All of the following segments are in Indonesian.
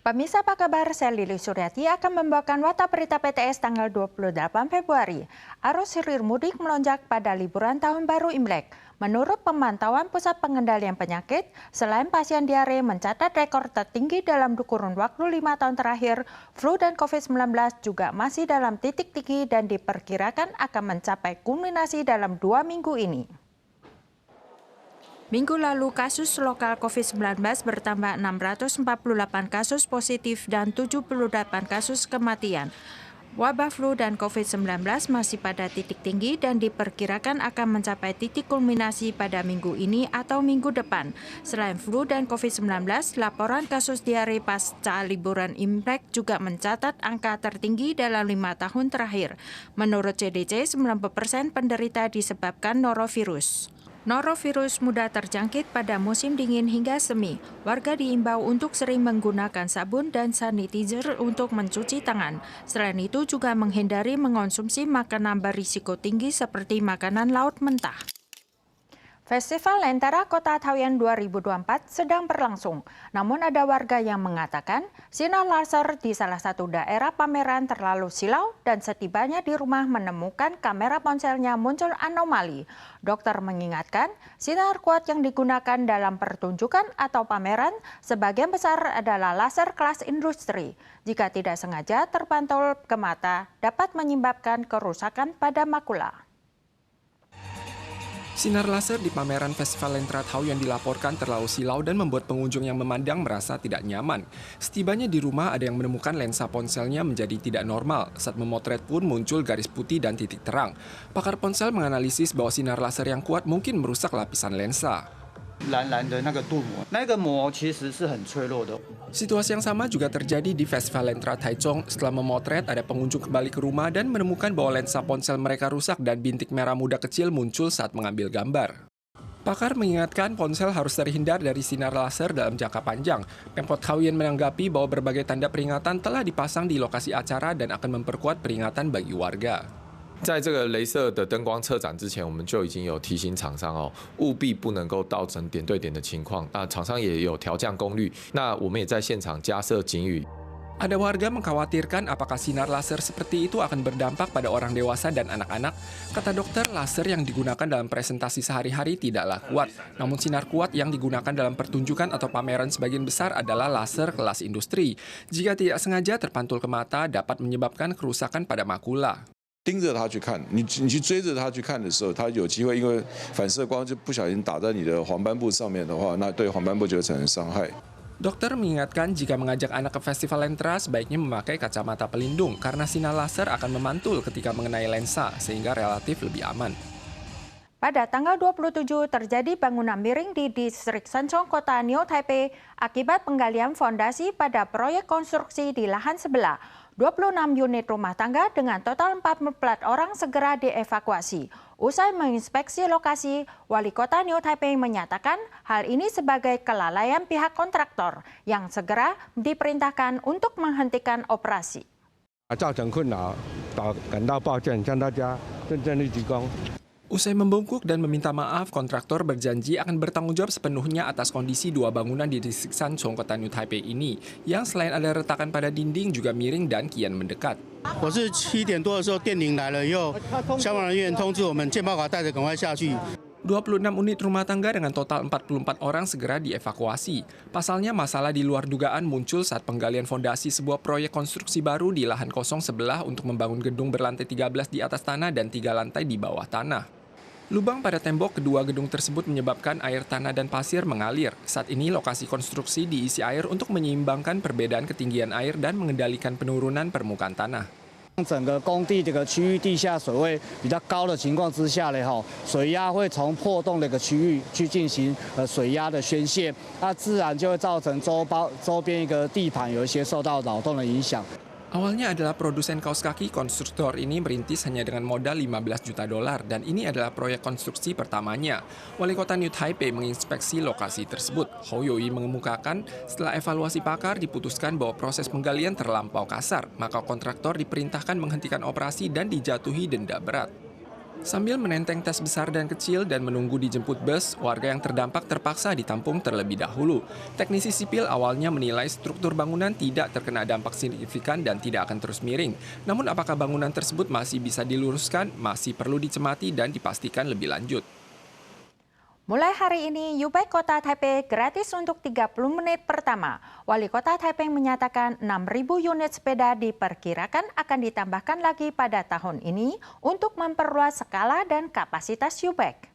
Pemirsa apa kabar? Saya Lili Suryati akan membawakan Warta Berita PTS tanggal 28 Februari. Arus hilir mudik melonjak pada liburan Tahun Baru Imlek. Menurut pemantauan Pusat Pengendalian Penyakit, selain pasien diare mencatat rekor tertinggi dalam kurun waktu 5 tahun terakhir, flu dan COVID-19 juga masih dalam titik tinggi dan diperkirakan akan mencapai kulminasi dalam 2 minggu ini. Minggu lalu, kasus lokal COVID-19 bertambah 648 kasus positif dan 78 kasus kematian. Wabah flu dan COVID-19 masih pada titik tinggi dan diperkirakan akan mencapai titik kulminasi pada minggu ini atau minggu depan. Selain flu dan COVID-19, laporan kasus diare pasca liburan Imlek juga mencatat angka tertinggi dalam 5 tahun terakhir. Menurut CDC, 90% penderita disebabkan norovirus. Norovirus mudah terjangkit pada musim dingin hingga semi. Warga diimbau untuk sering menggunakan sabun dan sanitizer untuk mencuci tangan. Selain itu juga menghindari mengonsumsi makanan berisiko tinggi seperti makanan laut mentah. Festival Lentera Kota Taoyuan 2024 sedang berlangsung. Namun ada warga yang mengatakan sinar laser di salah satu daerah pameran terlalu silau dan setibanya di rumah menemukan kamera ponselnya muncul anomali. Dokter mengingatkan sinar kuat yang digunakan dalam pertunjukan atau pameran sebagian besar adalah laser kelas industri. Jika tidak sengaja terpantul ke mata dapat menyebabkan kerusakan pada makula. Sinar laser di pameran Festival Lentera Taoyuan dilaporkan terlalu silau dan membuat pengunjung yang memandang merasa tidak nyaman. Setibanya di rumah ada yang menemukan lensa ponselnya menjadi tidak normal. Saat memotret pun muncul garis putih dan titik terang. Pakar ponsel menganalisis bahwa sinar laser yang kuat mungkin merusak lapisan lensa. Situasi yang sama juga terjadi di Festival Lentera Taichung. Setelah memotret, ada pengunjung kembali ke rumah dan menemukan bahwa lensa ponsel mereka rusak dan bintik merah muda kecil muncul saat mengambil gambar. Pakar mengingatkan ponsel harus terhindar dari sinar laser dalam jangka panjang. Pemkot Taoyuan menanggapi bahwa berbagai tanda peringatan telah dipasang di lokasi acara dan akan memperkuat peringatan bagi warga. 在这个雷射的灯光策展之前，我们就已经有提醒厂商务必不能够造成点对点的情况。那厂商也有调降功率，那我们也在现场加设警语。 Ada warga mengkhawatirkan apakah sinar laser seperti itu akan berdampak pada orang dewasa dan anak-anak. Kata dokter, laser yang digunakan dalam presentasi sehari-hari tidaklah kuat. Namun sinar kuat yang digunakan dalam pertunjukan atau pameran sebagian besar adalah laser kelas industri. Jika tidak sengaja terpantul ke mata, dapat menyebabkan kerusakan pada makula. 盯着它去看，你去追着它去看的时候，它有机会因为反射光就不小心打在你的黄斑部上面的话，那对黄斑部就会产生伤害。 Dokter mengingatkan jika mengajak anak ke festival Lentera sebaiknya memakai kacamata pelindung karena sinar laser akan memantul ketika mengenai lensa sehingga relatif lebih aman. Pada tanggal 27 terjadi bangunan miring di distrik Sanchong, kota New Taipei akibat penggalian fondasi pada proyek konstruksi di lahan sebelah. 26 unit rumah tangga dengan total 44 orang segera dievakuasi. Usai menginspeksi lokasi, Wali Kota New Taipei menyatakan hal ini sebagai kelalaian pihak kontraktor yang segera diperintahkan untuk menghentikan operasi. 造成困扰，感到抱歉，向大家尽力鞠躬。 Usai membungkuk dan meminta maaf, kontraktor berjanji akan bertanggung jawab sepenuhnya atas kondisi dua bangunan di distrik Sanchong, kota New Taipei ini, yang selain ada retakan pada dinding juga miring dan kian mendekat. 我是7点多的时候，电铃来了以后，消防人员通知我们，健保卡带着赶快下去。 26 unit rumah tangga dengan total 44 orang segera dievakuasi. Pasalnya masalah di luar dugaan muncul saat penggalian fondasi sebuah proyek konstruksi baru di lahan kosong sebelah untuk membangun gedung berlantai 13 di atas tanah dan 3 lantai di bawah tanah. Lubang pada tembok kedua gedung tersebut menyebabkan air tanah dan pasir mengalir. Saat ini lokasi konstruksi diisi air untuk menyeimbangkan perbedaan ketinggian air dan mengendalikan penurunan permukaan tanah. 整个工地这个区域地下水位比较高的情况之下水压会从破洞的一个区域去进行水压的宣泄，那自然就会造成周边一个地盘有一些受到扰动的影响。 Awalnya adalah produsen kaos kaki, konstruktor ini merintis hanya dengan modal 15 juta dolar dan ini adalah proyek konstruksi pertamanya. Wali Kota New Taipei menginspeksi lokasi tersebut. Hou Youyi mengemukakan setelah evaluasi pakar diputuskan bahwa proses penggalian terlampau kasar, maka kontraktor diperintahkan menghentikan operasi dan dijatuhi denda berat. Sambil menenteng tas besar dan kecil dan menunggu dijemput bus, warga yang terdampak terpaksa ditampung terlebih dahulu. Teknisi sipil awalnya menilai struktur bangunan tidak terkena dampak signifikan dan tidak akan terus miring. Namun apakah bangunan tersebut masih bisa diluruskan, masih perlu dicemati dan dipastikan lebih lanjut. Mulai hari ini, U-Bike Kota Taipei gratis untuk 30 menit pertama. Wali Kota Taipei menyatakan 6.000 unit sepeda diperkirakan akan ditambahkan lagi pada tahun ini untuk memperluas skala dan kapasitas U-Bike.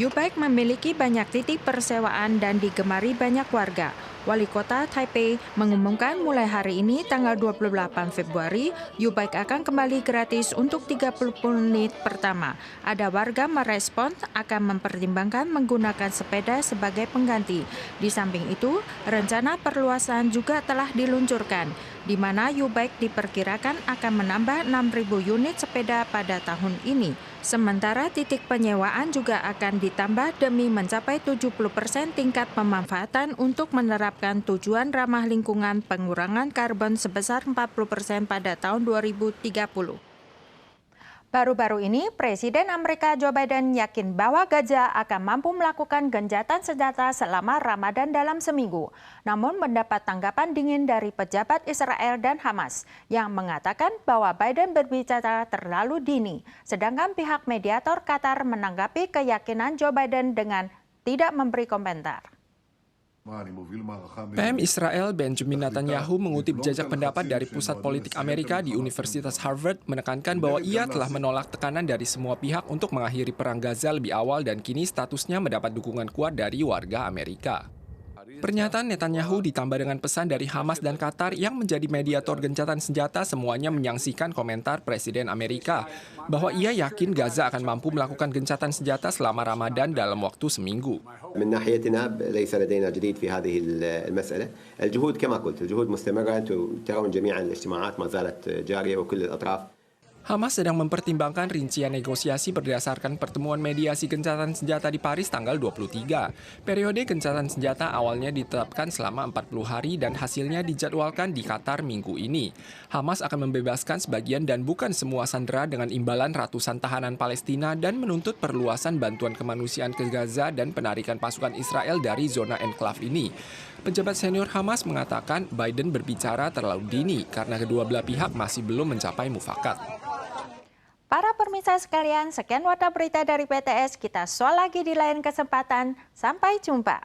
U-Bike memiliki banyak titik persewaan dan digemari banyak warga. Wali Kota Taipei mengumumkan mulai hari ini tanggal 28 Februari, U-Bike akan kembali gratis untuk 30 menit pertama. Ada warga merespon akan mempertimbangkan menggunakan sepeda sebagai pengganti. Di samping itu, rencana perluasan juga telah diluncurkan, di mana U-Bike diperkirakan akan menambah 6.000 unit sepeda pada tahun ini. Sementara titik penyewaan juga akan ditambah demi mencapai 70% tingkat pemanfaatan untuk menerapkan tujuan ramah lingkungan pengurangan karbon sebesar 40% pada tahun 2030. Baru-baru ini, Presiden Amerika Joe Biden yakin bahwa Gaza akan mampu melakukan gencatan senjata selama Ramadan dalam seminggu. Namun mendapat tanggapan dingin dari pejabat Israel dan Hamas yang mengatakan bahwa Biden berbicara terlalu dini. Sedangkan pihak mediator Qatar menanggapi keyakinan Joe Biden dengan tidak memberi komentar. PM Israel Benjamin Netanyahu mengutip jajak pendapat dari Pusat Politik Amerika di Universitas Harvard menekankan bahwa ia telah menolak tekanan dari semua pihak untuk mengakhiri perang Gaza lebih awal dan kini statusnya mendapat dukungan kuat dari warga Amerika. Pernyataan Netanyahu ditambah dengan pesan dari Hamas dan Qatar yang menjadi mediator gencatan senjata semuanya menyaksikan komentar Presiden Amerika bahwa ia yakin Gaza akan mampu melakukan gencatan senjata selama Ramadan dalam waktu seminggu. من ناحيتنا ليس لدينا جديد في هذه المسألة. الجهود كما قلت الجهود مستمرة ترون جميعا الاجتماعات ما زالت جارية وكل الأطراف. Hamas sedang mempertimbangkan rincian negosiasi berdasarkan pertemuan mediasi gencatan senjata di Paris tanggal 23. Periode gencatan senjata awalnya ditetapkan selama 40 hari dan hasilnya dijadwalkan di Qatar minggu ini. Hamas akan membebaskan sebagian dan bukan semua sandera dengan imbalan ratusan tahanan Palestina dan menuntut perluasan bantuan kemanusiaan ke Gaza dan penarikan pasukan Israel dari zona enklave ini. Pejabat senior Hamas mengatakan Biden berbicara terlalu dini karena kedua belah pihak masih belum mencapai mufakat. Para pemirsa sekalian, sekian warta berita dari PTS. Kita soal lagi di lain kesempatan. Sampai jumpa.